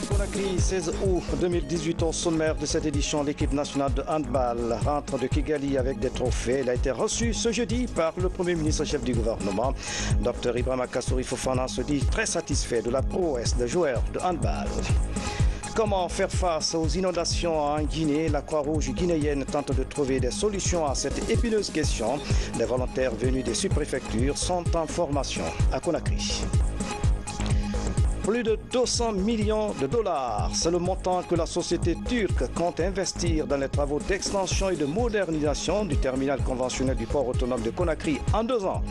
Conakry, 16 août 2018, au sommaire de cette édition, l'équipe nationale de handball rentre de Kigali avec des trophées. Elle a été reçue ce jeudi par le Premier ministre chef du gouvernement. Dr Ibrahima Kassory Fofana se dit très satisfait de la prouesse des joueurs de handball. Comment faire face aux inondations en Guinée? La Croix-Rouge guinéenne tente de trouver des solutions à cette épineuse question. Les volontaires venus des sous-préfectures sont en formation à Conakry. Plus de 200 millions de dollars, c'est le montant que la société turque compte investir dans les travaux d'extension et de modernisation du terminal conventionnel du port autonome de Conakry en 2 ans.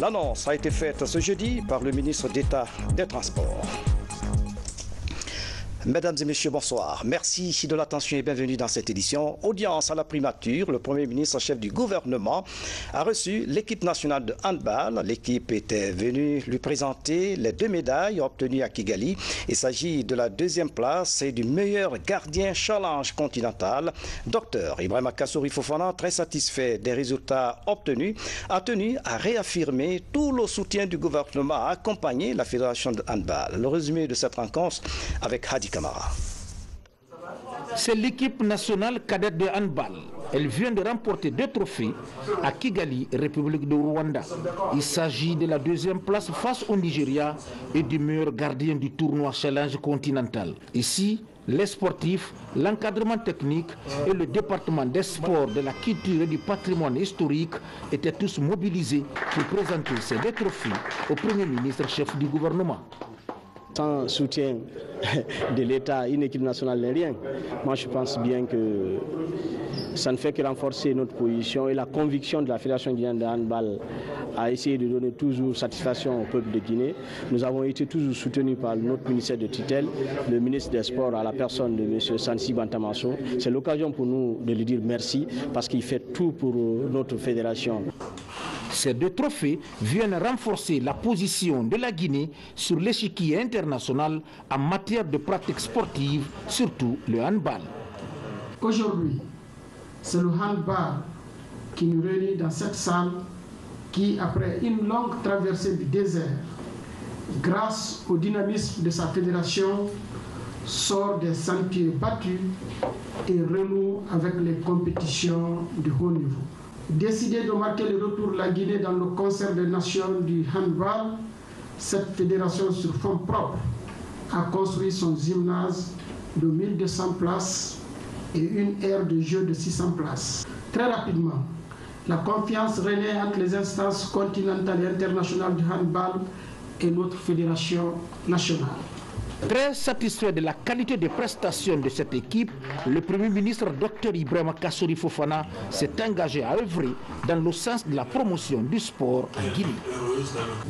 L'annonce a été faite ce jeudi par le ministre d'État des Transports. Mesdames et messieurs, bonsoir. Merci de l'attention et bienvenue dans cette édition. Audience à la primature, le Premier ministre chef du gouvernement a reçu l'équipe nationale de handball. L'équipe était venue lui présenter les 2 médailles obtenues à Kigali. Il s'agit de la 2e place et du meilleur gardien challenge continental. Dr Ibrahima Kassory Fofana, très satisfait des résultats obtenus, a tenu à réaffirmer tout le soutien du gouvernement à accompagner la Fédération de handball. Le résumé de cette rencontre avec Hadi Kamara. C'est l'équipe nationale cadette de handball. Elle vient de remporter 2 trophées à Kigali, République de Rwanda. Il s'agit de la 2e place face au Nigeria et du meilleur gardien du tournoi Challenge continental. Ici, les sportifs, l'encadrement technique et le département des sports, de la culture et du patrimoine historique étaient tous mobilisés pour présenter ces 2 trophées au Premier ministre chef du gouvernement. Sans soutien de l'État, une équipe nationale n'est rien. Moi, je pense bien que ça ne fait que renforcer notre position et la conviction de la Fédération guinéenne de handball à essayer de donner toujours satisfaction au peuple de Guinée. Nous avons été toujours soutenus par notre ministère de tutelle, le ministre des Sports à la personne de M. Sansi Bantamasso. C'est l'occasion pour nous de lui dire merci parce qu'il fait tout pour notre fédération. Ces 2 trophées viennent renforcer la position de la Guinée sur l'échiquier international en matière de pratique sportive, surtout le handball. Aujourd'hui, c'est le handball qui nous réunit dans cette salle qui, après une longue traversée du désert, grâce au dynamisme de sa fédération, sort des sentiers battus et renoue avec les compétitions de haut niveau. Décidé de marquer le retour de la Guinée dans le concert des nations du handball, cette fédération sur fonds propres a construit son gymnase de 1200 places et une aire de jeu de 600 places. Très rapidement, la confiance renaît entre les instances continentales et internationales du handball et notre fédération nationale. Très satisfait de la qualité des prestations de cette équipe, le Premier ministre Dr Ibrahima Kassory Fofana s'est engagé à œuvrer dans le sens de la promotion du sport en Guinée.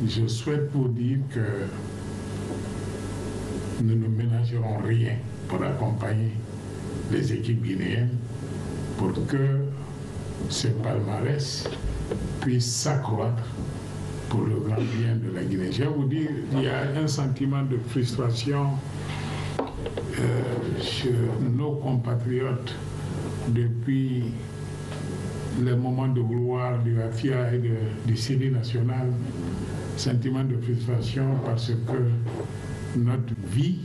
Je souhaite vous dire que nous ne ménagerons rien pour accompagner les équipes guinéennes pour que ce palmarès puisse s'accroître pour le grand bien de la Guinée. Je vais vous dire, il y a un sentiment de frustration chez nos compatriotes depuis les moments de gloire de la FIA et du série national. Sentiment de frustration parce que notre vie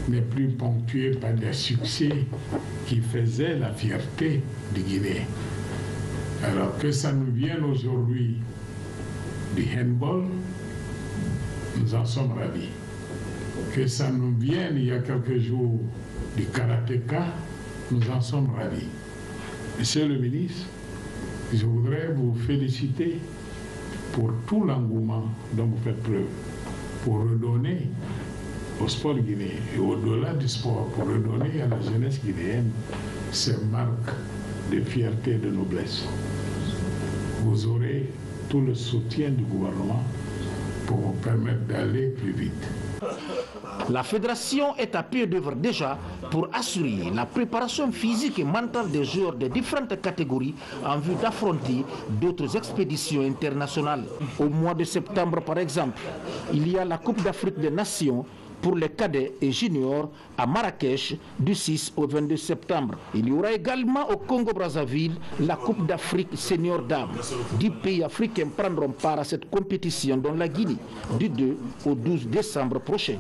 n'est plus ponctuée par des succès qui faisaient la fierté du Guinée. Alors que ça nous vienne aujourd'hui du handball, nous en sommes ravis. Que ça nous vienne il y a quelques jours du karatéka, nous en sommes ravis. Monsieur le ministre, je voudrais vous féliciter pour tout l'engouement dont vous faites preuve, pour redonner au sport guinéen et au-delà du sport, pour redonner à la jeunesse guinéenne ces marques de fierté et de noblesse. Vous aurez tout le soutien du gouvernement pour vous permettre d'aller plus vite. La fédération est à pied d'œuvre déjà pour assurer la préparation physique et mentale des joueurs de différentes catégories en vue d'affronter d'autres expéditions internationales. Au mois de septembre, par exemple, il y a la Coupe d'Afrique des Nations pour les cadets et juniors à Marrakech du 6 au 22 septembre. Il y aura également au Congo-Brazzaville la Coupe d'Afrique Senior Dames. 10 pays africains prendront part à cette compétition dans la Guinée du 2 au 12 décembre prochain.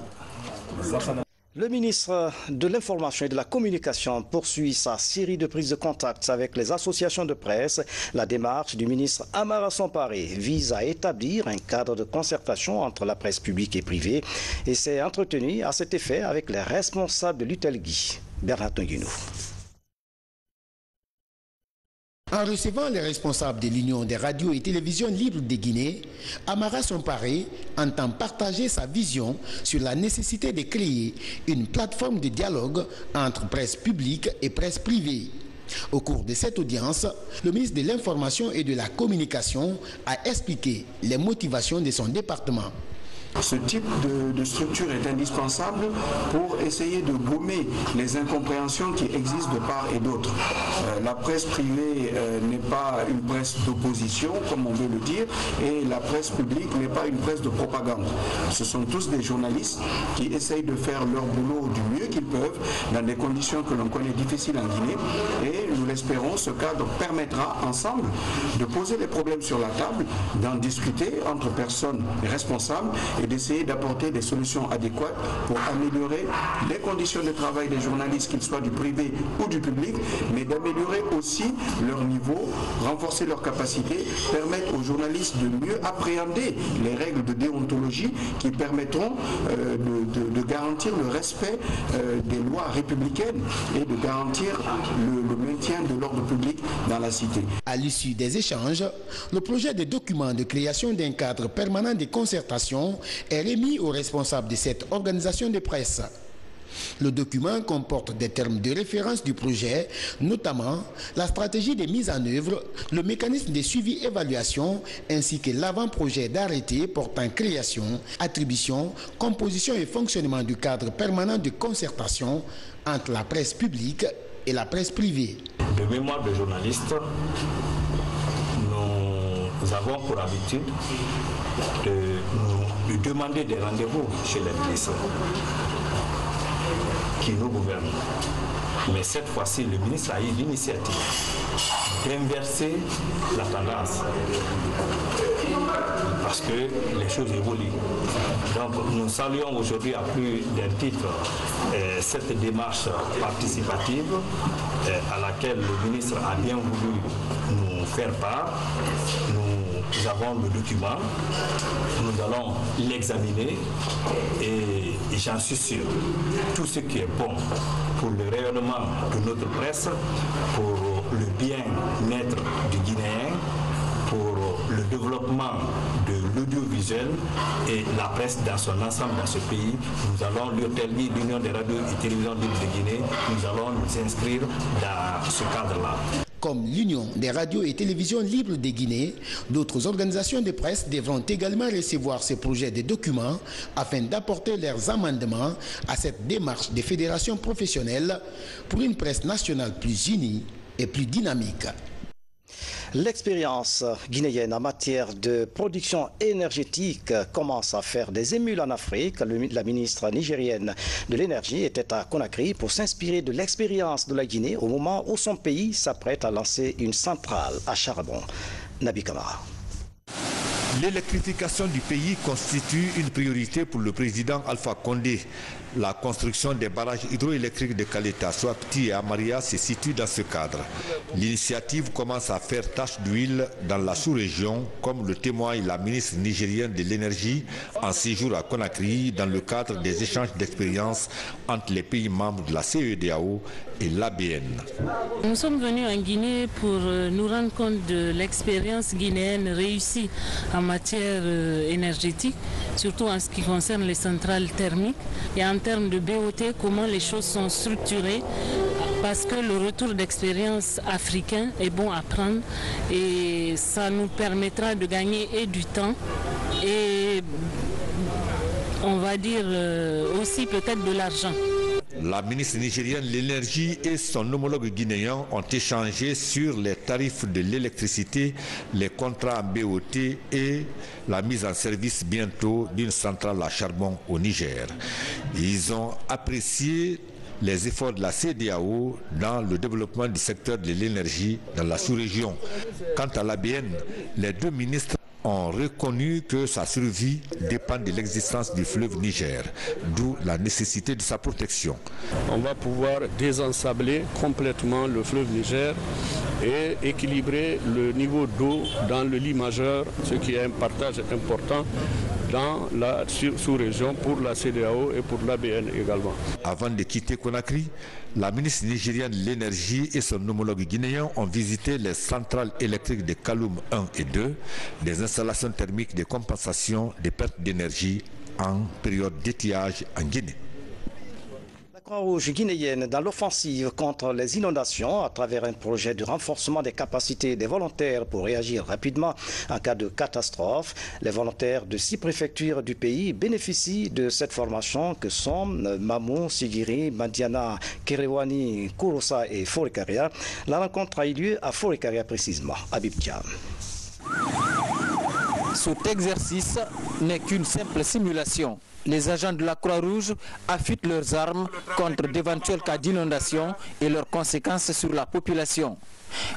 Le ministre de l'Information et de la Communication poursuit sa série de prises de contact avec les associations de presse. La démarche du ministre Amara Sampare vise à établir un cadre de concertation entre la presse publique et privée et s'est entretenu à cet effet avec les responsables de l'UTELGUI. Bernard Nguinou. En recevant les responsables de l'Union des radios et télévisions libres de Guinée, Amara Sampare entend partager sa vision sur la nécessité de créer une plateforme de dialogue entre presse publique et presse privée. Au cours de cette audience, le ministre de l'Information et de la Communication a expliqué les motivations de son département. Ce type de structure est indispensable pour essayer de gommer les incompréhensions qui existent de part et d'autre. La presse privée n'est pas une presse d'opposition, comme on veut le dire, et la presse publique n'est pas une presse de propagande. Ce sont tous des journalistes qui essayent de faire leur boulot du mieux qu'ils peuvent dans des conditions que l'on connaît difficiles en Guinée. Et nous l'espérons, ce cadre permettra ensemble de poser les problèmes sur la table, d'en discuter entre personnes responsables et d'essayer d'apporter des solutions adéquates pour améliorer les conditions de travail des journalistes, qu'ils soient du privé ou du public, mais d'améliorer aussi leur niveau, renforcer leurs capacités, permettre aux journalistes de mieux appréhender les règles de déontologie qui permettront de garantir le respect des lois républicaines et de garantir le maintien de l'ordre public dans la cité. À l'issue des échanges, le projet de document de création d'un cadre permanent de concertation est remis aux responsables de cette organisation de presse. Le document comporte des termes de référence du projet, notamment la stratégie de mise en œuvre, le mécanisme de suivi-évaluation, ainsi que l'avant-projet d'arrêté portant création, attribution, composition et fonctionnement du cadre permanent de concertation entre la presse publique et la presse privée. De mémoire de journalistes, nous avons pour habitude de demander des rendez-vous chez les ministres qui nous gouvernent. Mais cette fois-ci, le ministre a eu l'initiative d'inverser la tendance parce que les choses évoluent. Donc nous saluons aujourd'hui à plus d'un titre cette démarche participative à laquelle le ministre a bien voulu nous faire part. Nous avons le document, nous allons l'examiner et j'en suis sûr, tout ce qui est bon pour le rayonnement de notre presse, pour le bien-être du Guinéen, pour le développement de l'audiovisuel et la presse dans son ensemble dans ce pays. Nous allons, l'UTELGUI, l'Union des radios et télévisions libres de Guinée, nous allons nous inscrire dans ce cadre-là. Comme l'Union des radios et télévisions libres de Guinée, d'autres organisations de presse devront également recevoir ces projets de documents afin d'apporter leurs amendements à cette démarche des fédérations professionnelles pour une presse nationale plus unie et plus dynamique. L'expérience guinéenne en matière de production énergétique commence à faire des émules en Afrique. La ministre nigérienne de l'énergie était à Conakry pour s'inspirer de l'expérience de la Guinée au moment où son pays s'apprête à lancer une centrale à charbon. Nabi Kamara. L'électrification du pays constitue une priorité pour le président Alpha Condé. La construction des barrages hydroélectriques de Kaleta, Swapti et Amaria se situe dans ce cadre. L'initiative commence à faire tache d'huile dans la sous-région, comme le témoigne la ministre nigérienne de l'énergie en séjour à Conakry dans le cadre des échanges d'expériences entre les pays membres de la CEDEAO et l'ABN. Nous sommes venus en Guinée pour nous rendre compte de l'expérience guinéenne réussie en matière énergétique, surtout en ce qui concerne les centrales thermiques et en termes de BOT, comment les choses sont structurées, parce que le retour d'expérience africain est bon à prendre et ça nous permettra de gagner et du temps et on va dire aussi peut-être de l'argent. La ministre nigérienne de l'énergie et son homologue guinéen ont échangé sur les tarifs de l'électricité, les contrats en BOT et la mise en service bientôt d'une centrale à charbon au Niger. Ils ont apprécié les efforts de la CEDEAO dans le développement du secteur de l'énergie dans la sous-région. Quant à l'ABN, les deux ministres ont reconnu que sa survie dépend de l'existence du fleuve Niger, d'où la nécessité de sa protection. On va pouvoir désensabler complètement le fleuve Niger et équilibrer le niveau d'eau dans le lit majeur, ce qui est un partage important dans la sous-région pour la CEDEAO et pour l'ABN également. Avant de quitter Conakry, la ministre nigérienne de l'énergie et son homologue guinéen ont visité les centrales électriques de Kaloum 1 et 2, des installations thermiques de compensation des pertes d'énergie en période d'étiage en Guinée. La Croix-Rouge guinéenne dans l'offensive contre les inondations à travers un projet de renforcement des capacités des volontaires pour réagir rapidement en cas de catastrophe. Les volontaires de 6 préfectures du pays bénéficient de cette formation que sont Mamou, Sigiri, Mandiana, Kerewani, Kouroussa et Forikaria. La rencontre a eu lieu à Forikaria précisément, à Bibtiam. Cet exercice n'est qu'une simple simulation. Les agents de la Croix-Rouge affûtent leurs armes contre d'éventuels cas d'inondation et leurs conséquences sur la population.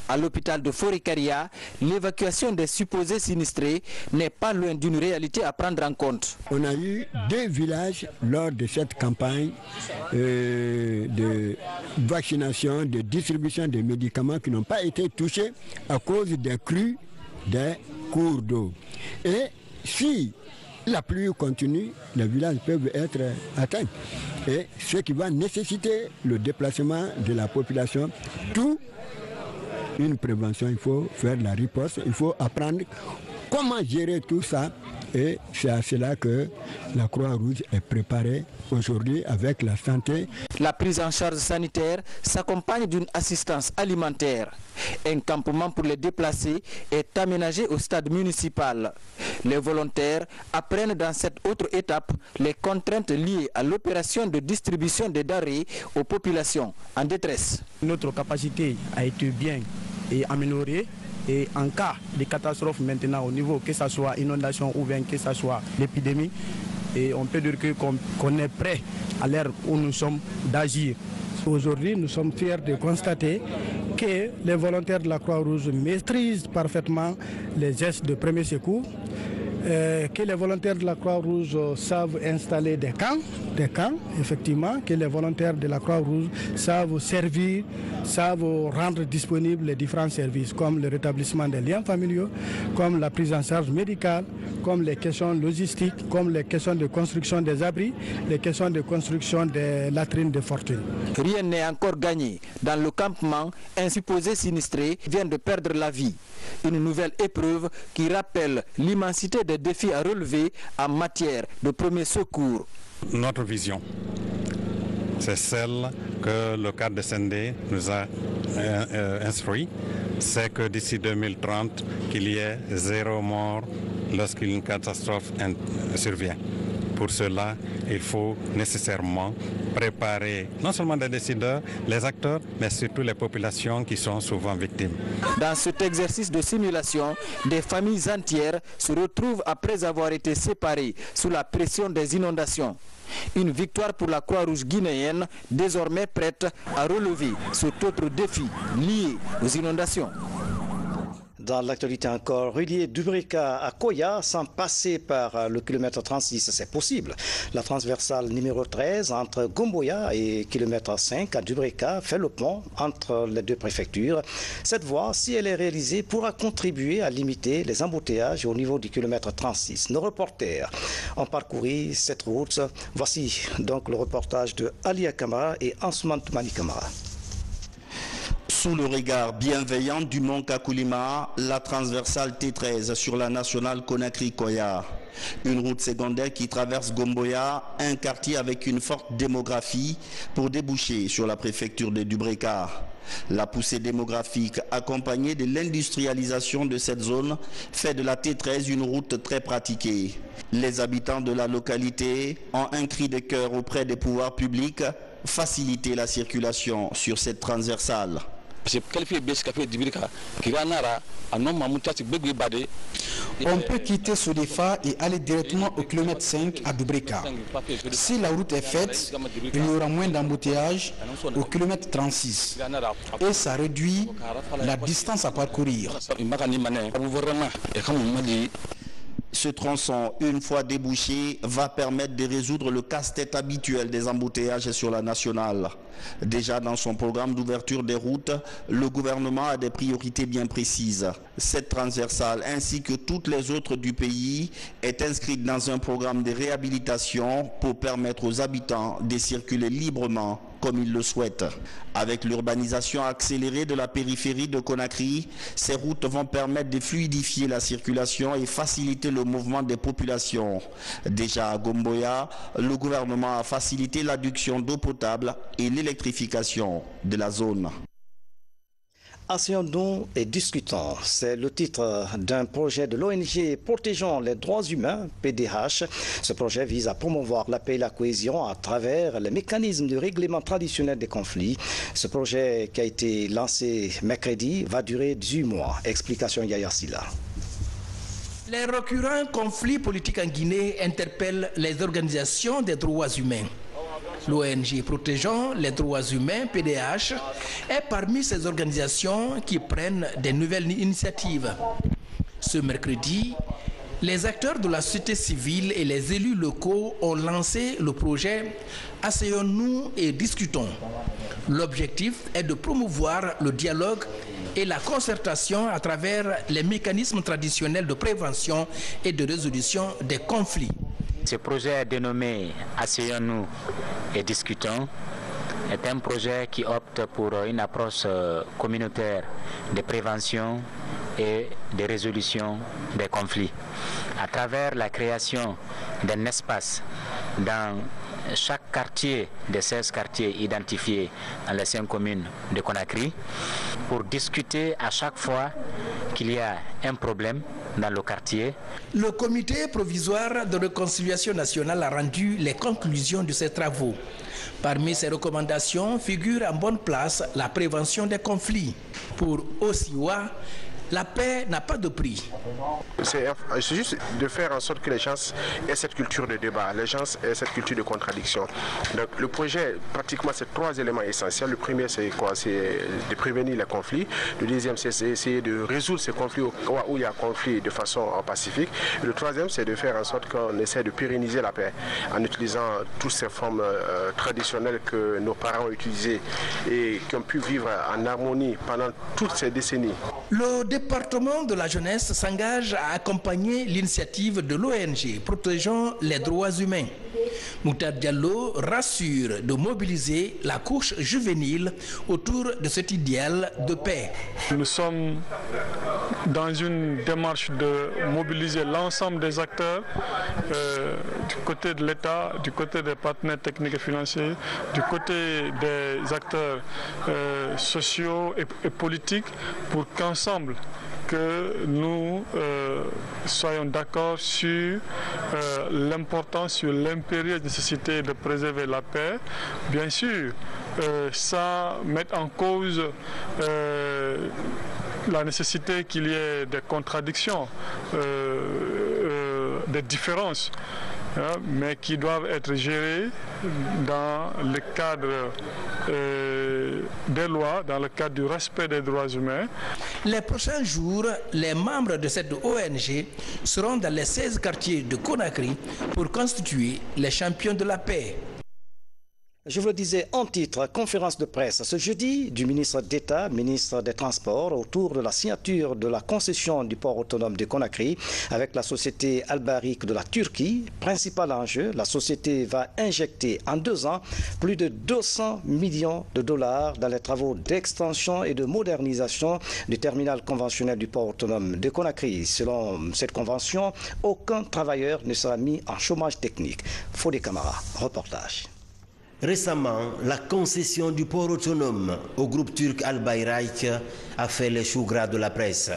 À l'hôpital de Forikaria, l'évacuation des supposés sinistrés n'est pas loin d'une réalité à prendre en compte. On a eu 2 villages lors de cette campagne de vaccination, de distribution de médicaments qui n'ont pas été touchés à cause des crues des cours d'eau. Et si la pluie continue, les villages peuvent être atteints. Et ce qui va nécessiter le déplacement de la population, tout une prévention, il faut faire la riposte, il faut apprendre comment gérer tout ça. Et c'est à cela que la Croix-Rouge est préparée aujourd'hui avec la santé. La prise en charge sanitaire s'accompagne d'une assistance alimentaire. Un campement pour les déplacés est aménagé au stade municipal. Les volontaires apprennent dans cette autre étape les contraintes liées à l'opération de distribution des denrées aux populations en détresse. Notre capacité a été bien améliorée. Et en cas de catastrophe maintenant au niveau, que ce soit inondation ou bien que ce soit l'épidémie, et on peut dire qu'on est prêt à l'heure où nous sommes d'agir. Aujourd'hui, nous sommes fiers de constater que les volontaires de la Croix-Rouge maîtrisent parfaitement les gestes de premier secours, que les volontaires de la Croix-Rouge savent installer des camps, effectivement, que les volontaires de la Croix-Rouge savent servir, savent rendre disponibles les différents services, comme le rétablissement des liens familiaux, comme la prise en charge médicale, comme les questions logistiques, comme les questions de construction des abris, les questions de construction des latrines de fortune. Rien n'est encore gagné. Dans le campement, un supposé sinistré vient de perdre la vie. Une nouvelle épreuve qui rappelle l'immensité des défis à relever en matière de premier secours. Notre vision, c'est celle que le cadre de CND nous a instruit, c'est que d'ici 2030, qu'il y ait 0 mort lorsqu'une catastrophe survient. Pour cela, il faut nécessairement préparer non seulement les décideurs, les acteurs, mais surtout les populations qui sont souvent victimes. Dans cet exercice de simulation, des familles entières se retrouvent après avoir été séparées sous la pression des inondations. Une victoire pour la Croix-Rouge guinéenne, désormais prête à relever cet autre défi lié aux inondations. Dans l'actualité encore, relier Dubrika à Koya sans passer par le kilomètre 36, c'est possible. La transversale numéro 13 entre Gomboya et kilomètre 5 à Dubrika fait le pont entre les deux préfectures. Cette voie, si elle est réalisée, pourra contribuer à limiter les embouteillages au niveau du kilomètre 36. Nos reporters ont parcouru cette route. Voici donc le reportage de Alia Kamara et Ansoumane Toumani Kamara. Sous le regard bienveillant du mont Kakoulima, la transversale T13 sur la nationale Conakry-Koya Une route secondaire qui traverse Gomboya, un quartier avec une forte démographie, pour déboucher sur la préfecture de Dubreka. La poussée démographique accompagnée de l'industrialisation de cette zone fait de la T13 une route très pratiquée. Les habitants de la localité ont un cri de cœur auprès des pouvoirs publics, faciliter la circulation sur cette transversale. On peut quitter Sodefa et aller directement au kilomètre 5 à Dubreka. Si la route est faite, il y aura moins d'embouteillage au kilomètre 36 et ça réduit la distance à parcourir. Ce tronçon, une fois débouché, va permettre de résoudre le casse-tête habituel des embouteillages sur la nationale. Déjà dans son programme d'ouverture des routes, le gouvernement a des priorités bien précises. Cette transversale, ainsi que toutes les autres du pays, est inscrite dans un programme de réhabilitation pour permettre aux habitants de circuler librement comme ils le souhaitent. Avec l'urbanisation accélérée de la périphérie de Conakry, ces routes vont permettre de fluidifier la circulation et faciliter le mouvement des populations. Déjà à Gomboya, le gouvernement a facilité l'adduction d'eau potable et l'électrification de la zone. Asseyons-nous et discutons. C'est le titre d'un projet de l'ONG Protégeant les droits humains, PDH. Ce projet vise à promouvoir la paix et la cohésion à travers les mécanismes de règlement traditionnel des conflits. Ce projet qui a été lancé mercredi va durer 18 mois. Explication Yaya Silla. Les récurrents conflits politiques en Guinée interpellent les organisations des droits humains. L'ONG Protégeant les droits humains, PDH, est parmi ces organisations qui prennent de nouvelles initiatives. Ce mercredi, les acteurs de la société civile et les élus locaux ont lancé le projet « Asseyons-nous et discutons ». L'objectif est de promouvoir le dialogue et la concertation à travers les mécanismes traditionnels de prévention et de résolution des conflits. Ce projet dénommé « Asseyons-nous et discutons » est un projet qui opte pour une approche communautaire de prévention et de résolution des conflits. À travers la création d'un espace dans chaque quartier des 16 quartiers identifiés dans les 5 communes de Conakry, pour discuter à chaque fois qu'il y a un problème dans le quartier. Le comité provisoire de réconciliation nationale a rendu les conclusions de ses travaux. Parmi ces recommandations figure en bonne place la prévention des conflits. Pour Osiwa, la paix n'a pas de prix. C'est juste de faire en sorte que les gens aient cette culture de débat, les gens aient cette culture de contradiction. Donc le projet, pratiquement, c'est 3 éléments essentiels. Le premier, c'est quoi? C'est de prévenir les conflits. Le deuxième, c'est essayer de résoudre ces conflits où il y a conflit de façon pacifique. Et le troisième, c'est de faire en sorte qu'on essaie de pérenniser la paix en utilisant toutes ces formes traditionnelles que nos parents ont utilisées et qui ont pu vivre en harmonie pendant toutes ces décennies. Le département de la jeunesse s'engage à accompagner l'initiative de l'ONG Protégeant les droits humains. Moutar Diallo rassure de mobiliser la couche juvénile autour de cet idéal de paix. Nous sommes dans une démarche de mobiliser l'ensemble des acteurs du côté de l'État, du côté des partenaires techniques et financiers, du côté des acteurs sociaux et politiques pour qu'ensemble que nous soyons d'accord sur l'importance, sur l'impérieuse nécessité de préserver la paix. Bien sûr, ça met en cause la nécessité qu'il y ait des contradictions, des différences, mais qui doivent être gérées dans le cadre des lois, dans le cadre du respect des droits humains. Les prochains jours, les membres de cette ONG seront dans les 16 quartiers de Conakry pour constituer les champions de la paix. Je vous le disais en titre, conférence de presse ce jeudi du ministre d'État, ministre des Transports, autour de la signature de la concession du port autonome de Conakry avec la société Al Barik de la Turquie. Principal enjeu, la société va injecter en 2 ans plus de 200 millions de dollars dans les travaux d'extension et de modernisation du terminal conventionnel du port autonome de Conakry. Selon cette convention, aucun travailleur ne sera mis en chômage technique. Fodé Camara, reportage. Récemment, la concession du port autonome au groupe turc Al Bayrak a fait les choux gras de la presse.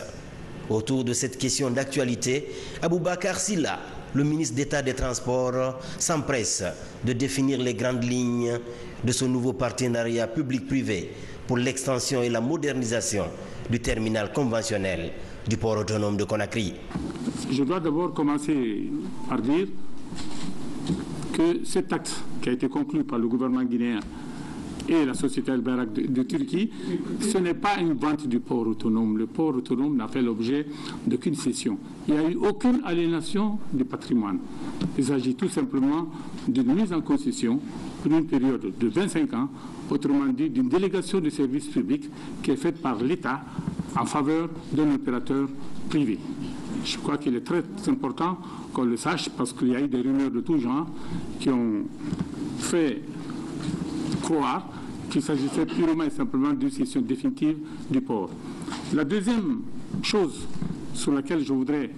Autour de cette question d'actualité, Aboubakar Silla, le ministre d'État des Transports, s'empresse de définir les grandes lignes de ce nouveau partenariat public-privé pour l'extension et la modernisation du terminal conventionnel du port autonome de Conakry. Je dois d'abord commencer par dire que cet acte qui a été conclu par le gouvernement guinéen et la société Al Bayrak de Turquie, ce n'est pas une vente du port autonome. Le port autonome n'a fait l'objet d'aucune cession. Il n'y a eu aucune aliénation du patrimoine. Il s'agit tout simplement d'une mise en concession pour une période de 25 ans, autrement dit d'une délégation de service public qui est faite par l'État en faveur d'un opérateur privé. Je crois qu'il est très important qu'on le sache parce qu'il y a eu des rumeurs de tout genre qui ont fait croire qu'il s'agissait purement et simplement d'une cession définitive du port. La deuxième chose sur laquelle je voudrais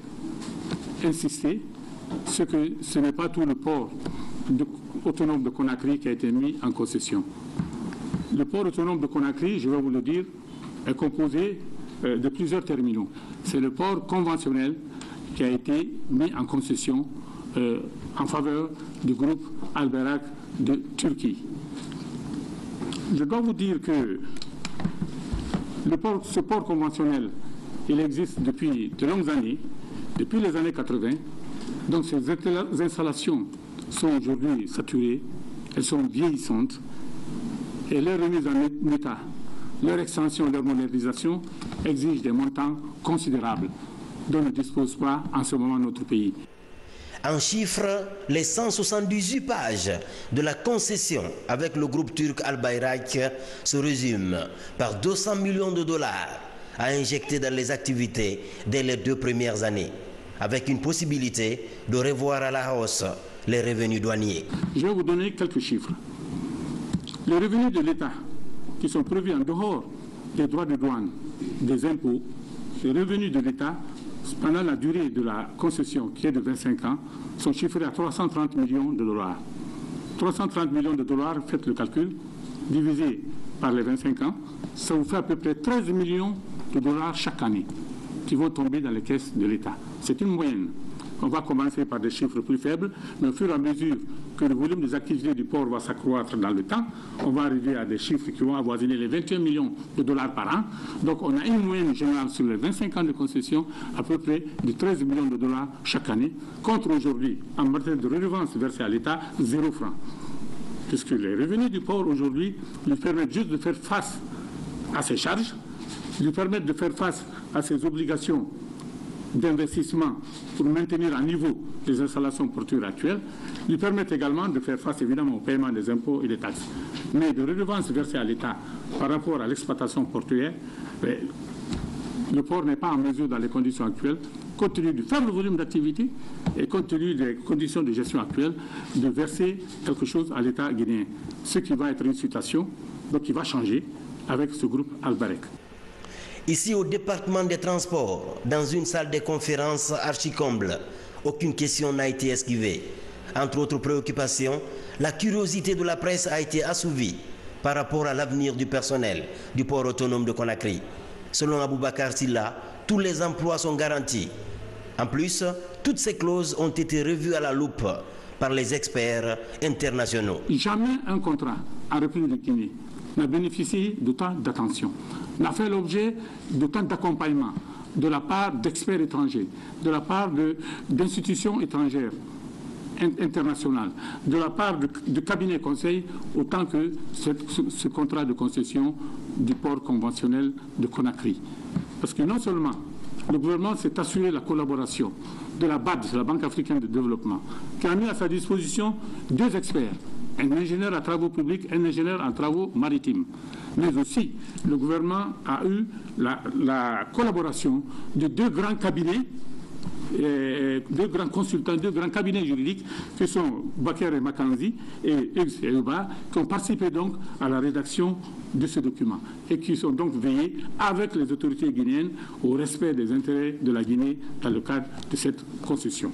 insister, c'est que ce n'est pas tout le port autonome de Conakry qui a été mis en concession. Le port autonome de Conakry, je vais vous le dire, est composé de plusieurs terminaux. C'est le port conventionnel qui a été mis en concession en faveur du groupe Al Bayrak de Turquie. Je dois vous dire que ce port conventionnel, il existe depuis de longues années, depuis les années 80. Donc ces installations sont aujourd'hui saturées, elles sont vieillissantes et leur remise en état, leur extension, leur modernisation exigent des montants considérables dont ne dispose pas en ce moment notre pays. En chiffres, les 178 pages de la concession avec le groupe turc Al Bayrak se résument par 200 millions de dollars à injecter dans les activités dès les 2 premières années, avec une possibilité de revoir à la hausse les revenus douaniers. Je vais vous donner quelques chiffres. Les revenus de l'État qui sont prévus en dehors des droits de douane, des impôts, les revenus de l'État pendant la durée de la concession qui est de 25 ans sont chiffrés à 330 millions de dollars. 330 millions de dollars, faites le calcul, divisé par les 25 ans, ça vous fait à peu près 13 millions de dollars chaque année qui vont tomber dans les caisses de l'État. C'est une moyenne. On va commencer par des chiffres plus faibles, mais au fur et à mesure que le volume des activités du port va s'accroître dans le temps, on va arriver à des chiffres qui vont avoisiner les 21 millions de dollars par an. Donc on a une moyenne générale sur les 25 ans de concession à peu près de 13 millions de dollars chaque année, contre aujourd'hui, en matière de redevance versée à l'État, 0 francs. Puisque les revenus du port aujourd'hui lui permettent juste de faire face à ses charges, lui permettent de faire face à ses obligations d'investissement pour maintenir à niveau les installations portuaires actuelles, lui permettent également de faire face évidemment au paiement des impôts et des taxes. Mais de redevances versées à l'État par rapport à l'exploitation portuaire, le port n'est pas en mesure dans les conditions actuelles, compte tenu du faible volume d'activité et compte tenu des conditions de gestion actuelles, de verser quelque chose à l'État guinéen. Ce qui va être une situation donc, qui va changer avec ce groupe Al Bayrak. Ici au département des transports, dans une salle de conférence archi-comble, aucune question n'a été esquivée. Entre autres préoccupations, la curiosité de la presse a été assouvie par rapport à l'avenir du personnel du port autonome de Conakry. Selon Aboubakar Silla, tous les emplois sont garantis. En plus, toutes ces clauses ont été revues à la loupe par les experts internationaux. Jamais un contrat en République de Guinée n'a bénéficié de tant d'attention, n'a fait l'objet de tant d'accompagnement de la part d'experts étrangers, de la part d'institutions étrangères, internationales, de la part de cabinets conseils, autant que ce contrat de concession du port conventionnel de Conakry. Parce que non seulement le gouvernement s'est assuré la collaboration de la BAD, la Banque africaine de développement, qui a mis à sa disposition 2 experts un ingénieur en travaux publics, un ingénieur en travaux maritimes. Mais aussi, le gouvernement a eu la collaboration de deux grands cabinets, deux grands consultants, deux grands cabinets juridiques, qui sont Bakr et Makanzi et Hughes et Uba, qui ont participé donc à la rédaction de ce document et qui sont donc veillés avec les autorités guinéennes au respect des intérêts de la Guinée dans le cadre de cette concession.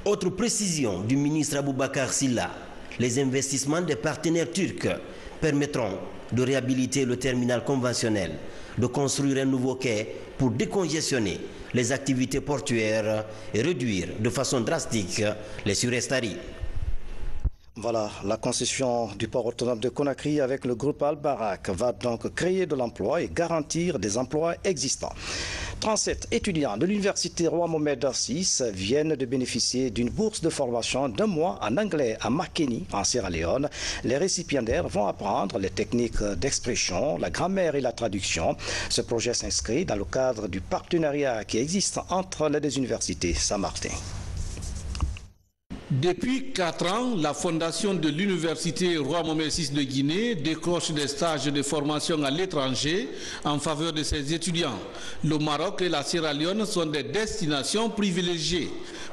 Autre précision du ministre Aboubakar Silla, les investissements des partenaires turcs permettront de réhabiliter le terminal conventionnel, de construire un nouveau quai pour décongestionner les activités portuaires et réduire de façon drastique les surestaries. Voilà, la concession du port autonome de Conakry avec le groupe Al-Barak va donc créer de l'emploi et garantir des emplois existants. 37 étudiants de l'université Roi Mohamed VI viennent de bénéficier d'une bourse de formation d'un mois en anglais à Makeni, en Sierra Leone. Les récipiendaires vont apprendre les techniques d'expression, la grammaire et la traduction. Ce projet s'inscrit dans le cadre du partenariat qui existe entre les deux universités Saint-Martin. Depuis 4 ans, la fondation de l'université Roi Mohamed VI de Guinée décroche des stages de formation à l'étranger en faveur de ses étudiants. Le Maroc et la Sierra Leone sont des destinations privilégiées.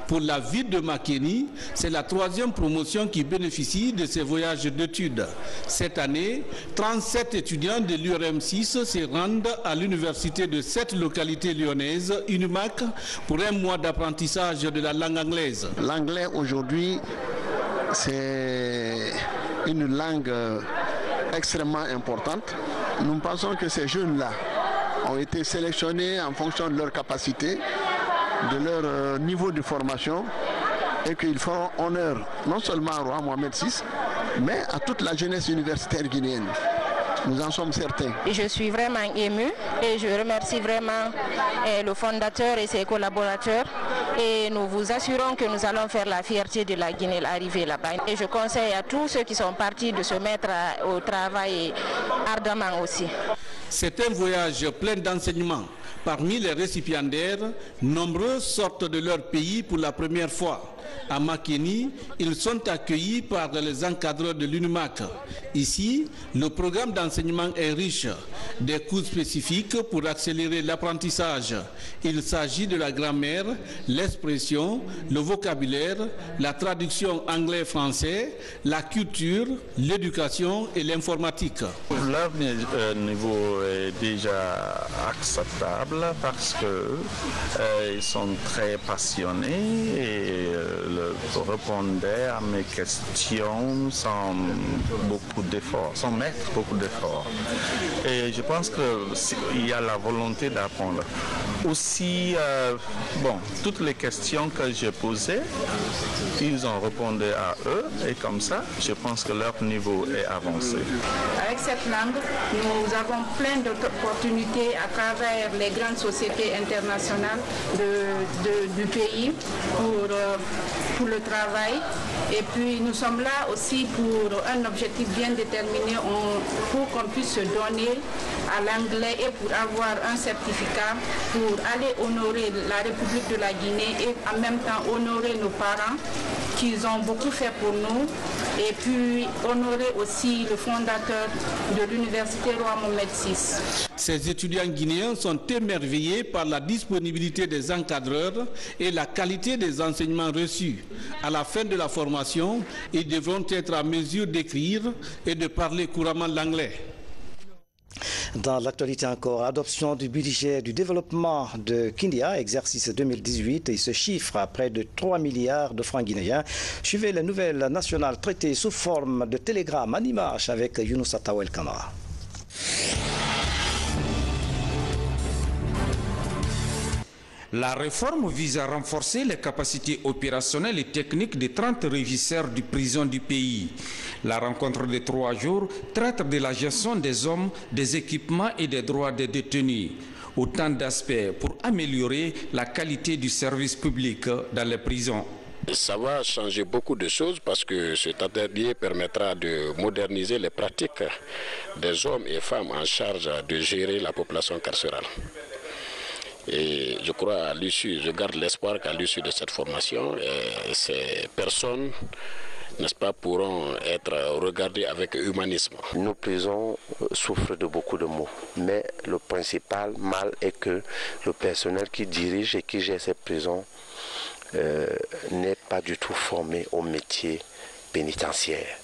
Pour la ville de Makeni, c'est la 3e promotion qui bénéficie de ces voyages d'études. Cette année, 37 étudiants de l'URM6 se rendent à l'université de 7 localités lyonnaises, UNIMAC, pour un mois d'apprentissage de la langue anglaise. L'anglais aujourd'hui, c'est une langue extrêmement importante. Nous pensons que ces jeunes-là ont été sélectionnés en fonction de leur capacité, de leur niveau de formation, et qu'ils feront honneur non seulement au roi Mohamed VI, mais à toute la jeunesse universitaire guinéenne. Nous en sommes certains. Je suis vraiment émue et je remercie vraiment le fondateur et ses collaborateurs. Et nous vous assurons que nous allons faire la fierté de la Guinée arrivée là-bas. Et je conseille à tous ceux qui sont partis de se mettre au travail ardemment aussi. C'est un voyage plein d'enseignements. Parmi les récipiendaires, nombreux sortent de leur pays pour la première fois. À Makeni, ils sont accueillis par les encadreurs de l'UNIMAC. Ici, le programme d'enseignement est riche. Des cours spécifiques pour accélérer l'apprentissage. Il s'agit de la grammaire, l'expression, le vocabulaire, la traduction anglais-français, la culture, l'éducation et l'informatique. Leur niveau est déjà acceptable parce qu'ils sont très passionnés et répondaient à mes questions sans beaucoup d'efforts, sans mettre beaucoup d'efforts. Et je pense qu'il y a la volonté d'apprendre. Aussi, toutes les questions que j'ai posées, ils ont répondu à eux et comme ça, je pense que leur niveau est avancé. Avec cette langue, nous avons plein d'opportunités à travers les grandes sociétés internationales du pays pour le travail. Et puis nous sommes là aussi pour un objectif bien déterminé, pour qu'on puisse se donner à l'anglais et pour avoir un certificat pour aller honorer la République de la Guinée et en même temps honorer nos parents qui ont beaucoup fait pour nous et puis honorer aussi le fondateur de l'université Roi Mohamed VI. Ces étudiants guinéens sont émerveillés par la disponibilité des encadreurs et la qualité des enseignements reçus. À la fin de la formation, ils devront être en mesure d'écrire et de parler couramment l'anglais. Dans l'actualité encore, adoption du budget du développement de Kindia, exercice 2018, et ce chiffre à près de 3 milliards de francs guinéens. Suivez les nouvelles nationales traitées sous forme de télégramme en images avec Younoussa Tawel Kamara. La réforme vise à renforcer les capacités opérationnelles et techniques des 30 régisseurs de prison du pays. La rencontre de 3 jours traite de la gestion des hommes, des équipements et des droits des détenus. Autant d'aspects pour améliorer la qualité du service public dans les prisons. Ça va changer beaucoup de choses parce que cet atelier permettra de moderniser les pratiques des hommes et femmes en charge de gérer la population carcérale. Et je crois à l'issue, je garde l'espoir qu'à l'issue de cette formation, ces personnes n'est-ce pas, pourront être regardés avec humanisme. Nos prisons souffrent de beaucoup de maux, mais le principal mal est que le personnel qui dirige et qui gère ces prisons n'est pas du tout formé au métier pénitentiaire.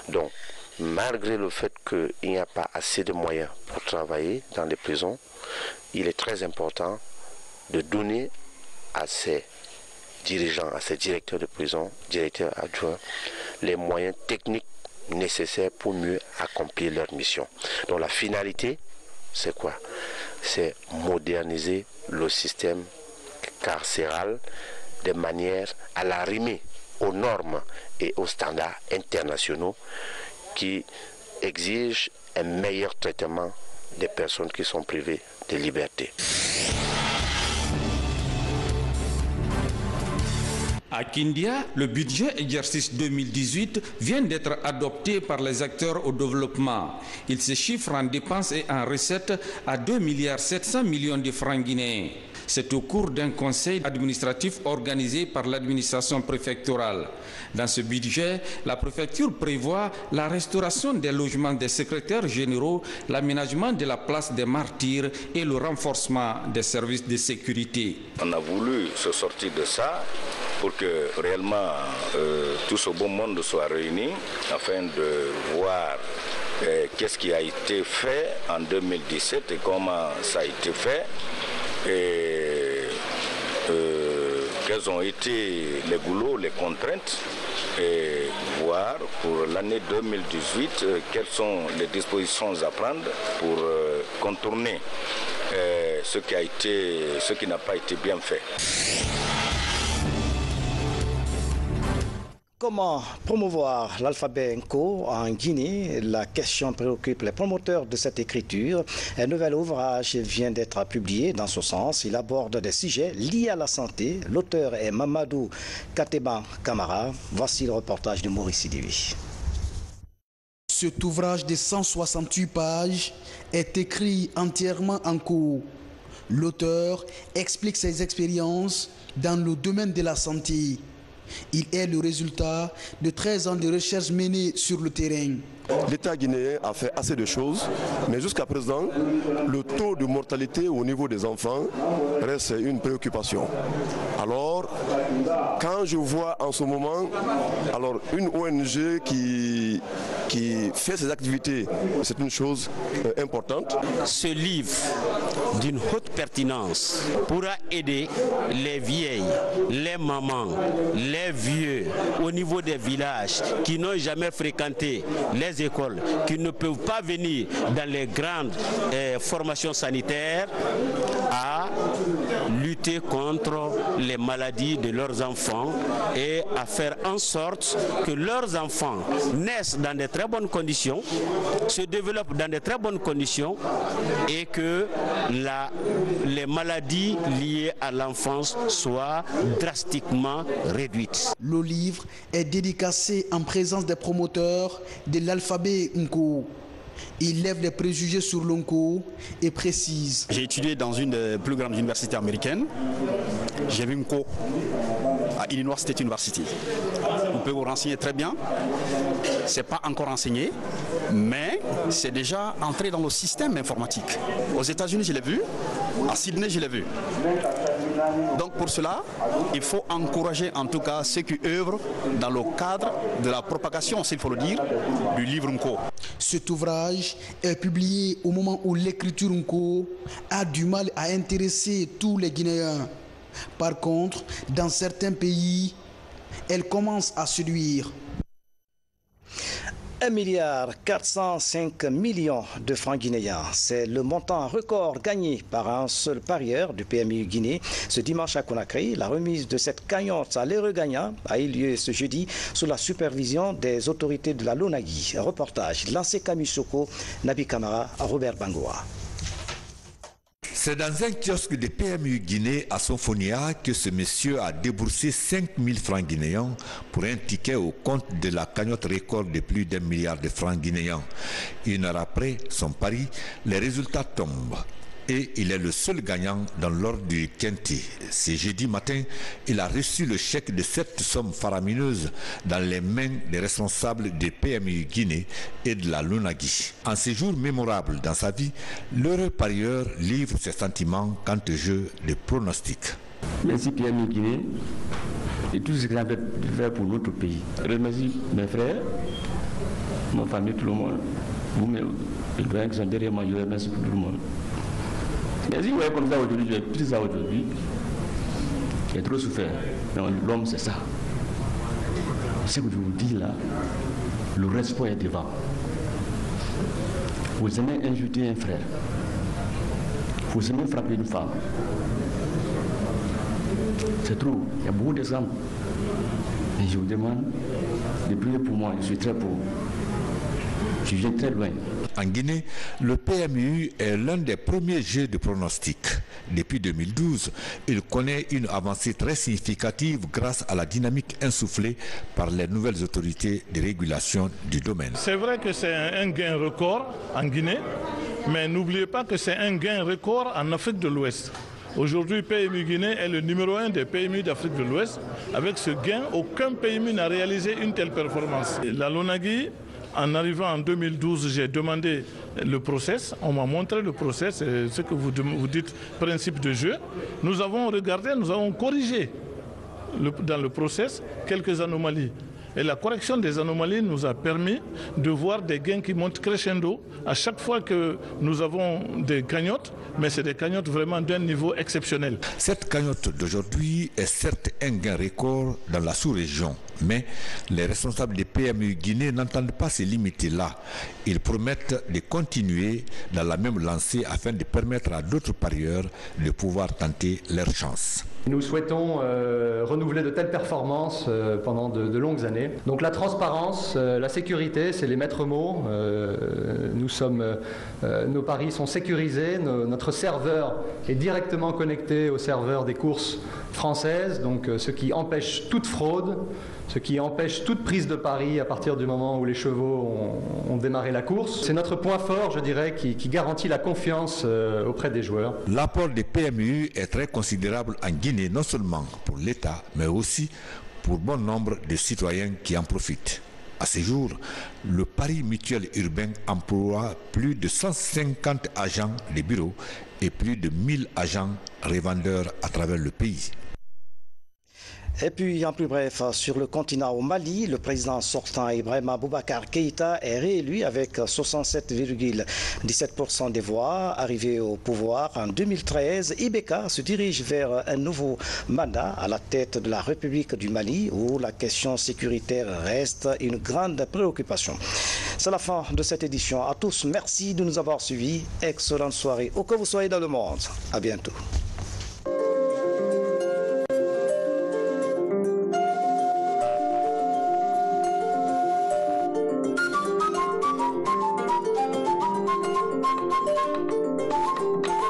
Donc, malgré le fait qu'il n'y a pas assez de moyens pour travailler dans les prisons, il est très important de donner à ces dirigeants, à ces directeurs de prison, directeurs adjoints, les moyens techniques nécessaires pour mieux accomplir leur mission. Donc la finalité, c'est quoi? C'est moderniser le système carcéral de manière à l'arrimer aux normes et aux standards internationaux qui exigent un meilleur traitement des personnes qui sont privées de liberté. À Kindia, le budget exercice 2018 vient d'être adopté par les acteurs au développement. Il se chiffre en dépenses et en recettes à 2,7 milliards de francs guinéens. C'est au cours d'un conseil administratif organisé par l'administration préfectorale. Dans ce budget, la préfecture prévoit la restauration des logements des secrétaires généraux, l'aménagement de la place des martyrs et le renforcement des services de sécurité. On a voulu se sortir de ça pour que réellement tout ce beau monde soit réuni afin de voir qu'est-ce qui a été fait en 2017 et comment ça a été fait et quels ont été les goulots, les contraintes et voir pour l'année 2018 quelles sont les dispositions à prendre pour contourner ce qui n'a pas été bien fait. Comment promouvoir l'alphabet Nko en Guinée? La question préoccupe les promoteurs de cette écriture. Un nouvel ouvrage vient d'être publié dans ce sens. Il aborde des sujets liés à la santé. L'auteur est Mamadou Kateba Kamara. Voici le reportage de Maurice Sidivi. Cet ouvrage de 168 pages est écrit entièrement en Nko. L'auteur explique ses expériences dans le domaine de la santé. Il est le résultat de 13 ans de recherche menée sur le terrain. L'État guinéen a fait assez de choses, mais jusqu'à présent, le taux de mortalité au niveau des enfants reste une préoccupation. Alors, quand je vois en ce moment une ONG qui fait ses activités, c'est une chose importante. Ce livre d'une haute pertinence pourra aider les vieilles, les mamans, les vieux au niveau des villages qui n'ont jamais fréquenté les écoles, qui ne peuvent pas venir dans les grandes formations sanitaires, à lutter contre les maladies de leurs enfants et à faire en sorte que leurs enfants naissent dans de très bonnes conditions, se développent dans de très bonnes conditions et que les maladies liées à l'enfance soient drastiquement réduites. Le livre est dédicacé en présence des promoteurs de l'alphabet Nko. Il lève des préjugés sur l'Nko et précise. J'ai étudié dans une des plus grandes universités américaines. J'ai vu Nko à Illinois State University. On peut vous renseigner très bien. Ce n'est pas encore enseigné, mais c'est déjà entré dans le système informatique. Aux États-Unis, je l'ai vu. À Sydney, je l'ai vu. Donc pour cela, il faut encourager en tout cas ceux qui œuvrent dans le cadre de la propagation, s'il faut le dire, du livre Nko. Cet ouvrage est publié au moment où l'écriture Nko a du mal à intéresser tous les Guinéens. Par contre, dans certains pays, elle commence à séduire. 1,405 milliard de francs guinéens. C'est le montant record gagné par un seul parieur du PMU Guinée ce dimanche à Conakry. La remise de cette cagnotte à l'heureux gagnant a eu lieu ce jeudi sous la supervision des autorités de la LONAGUI. Reportage lancé Camille Soko, Nabi Kamara, Robert Bangoa. C'est dans un kiosque de PMU Guinée à Sonfonia que ce monsieur a déboursé 5 000 francs guinéens pour un ticket au compte de la cagnotte record de plus d'1 milliard de francs guinéens. Une heure après son pari, les résultats tombent. et il est le seul gagnant dans l'ordre du Quintet. C'est jeudi matin, il a reçu le chèque de cette somme faramineuse dans les mains des responsables des PMU Guinée et de la LONAGUI. En ces jours mémorables dans sa vie, l'heureux parieur livre ses sentiments quant au jeu des pronostics. Merci PMU Guinée et tout ce que vous avez fait pour notre pays. Je remercie mes frères, ma famille, tout le monde. Vous-même, les doyens qui sont derrière moi, je vous remercie pour tout le monde. Mais si vous voyez comme ça aujourd'hui, je vais plus ça aujourd'hui. J'ai trop souffert. L'homme, c'est ça. Ce que je vous dis là, le respect est devant. Vous aimez insulter un frère. Vous aimez frapper une femme. C'est trop. Il y a beaucoup d'exemples. Et je vous demande de prier pour moi. Je suis très pauvre. Je viens très loin. En Guinée, le PMU est l'un des premiers jeux de pronostic. Depuis 2012, il connaît une avancée très significative grâce à la dynamique insufflée par les nouvelles autorités de régulation du domaine. C'est vrai que c'est un gain record en Guinée, mais n'oubliez pas que c'est un gain record en Afrique de l'Ouest. Aujourd'hui, PMU Guinée est le numéro 1 des PMU d'Afrique de l'Ouest. Avec ce gain, aucun PMU n'a réalisé une telle performance. La LONAGUI, en arrivant en 2012, j'ai demandé le process. On m'a montré le process, ce que vous dites principe de jeu. Nous avons regardé, nous avons corrigé dans le process quelques anomalies. Et la correction des anomalies nous a permis de voir des gains qui montent crescendo à chaque fois que nous avons des cagnottes, mais c'est des cagnottes vraiment d'un niveau exceptionnel. Cette cagnotte d'aujourd'hui est certes un gain record dans la sous-région, mais les responsables des PMU Guinée n'entendent pas se limiter là. Ils promettent de continuer dans la même lancée afin de permettre à d'autres parieurs de pouvoir tenter leur chance. Nous souhaitons renouveler de telles performances pendant de longues années. Donc la transparence, la sécurité, c'est les maîtres mots. Nos paris sont sécurisés, notre serveur est directement connecté au serveur des courses françaises, donc ce qui empêche toute fraude, ce qui empêche toute prise de pari à partir du moment où les chevaux ont démarré la course. C'est notre point fort, je dirais, qui garantit la confiance auprès des joueurs. L'apport des PMU est très considérable en Guinée, non seulement pour l'État, mais aussi pour bon nombre de citoyens qui en profitent. À ce jour, le Pari Mutuel Urbain emploie plus de 150 agents de bureau et plus de 1000 agents revendeurs à travers le pays. Et puis, en plus bref, sur le continent au Mali, le président sortant Ibrahima Boubacar Keïta est réélu avec 67,17% des voix. Arrivé au pouvoir en 2013, Ibeka se dirige vers un nouveau mandat à la tête de la République du Mali, où la question sécuritaire reste une grande préoccupation. C'est la fin de cette édition. À tous, merci de nous avoir suivis. Excellente soirée, où que vous soyez dans le monde. À bientôt. Thank you.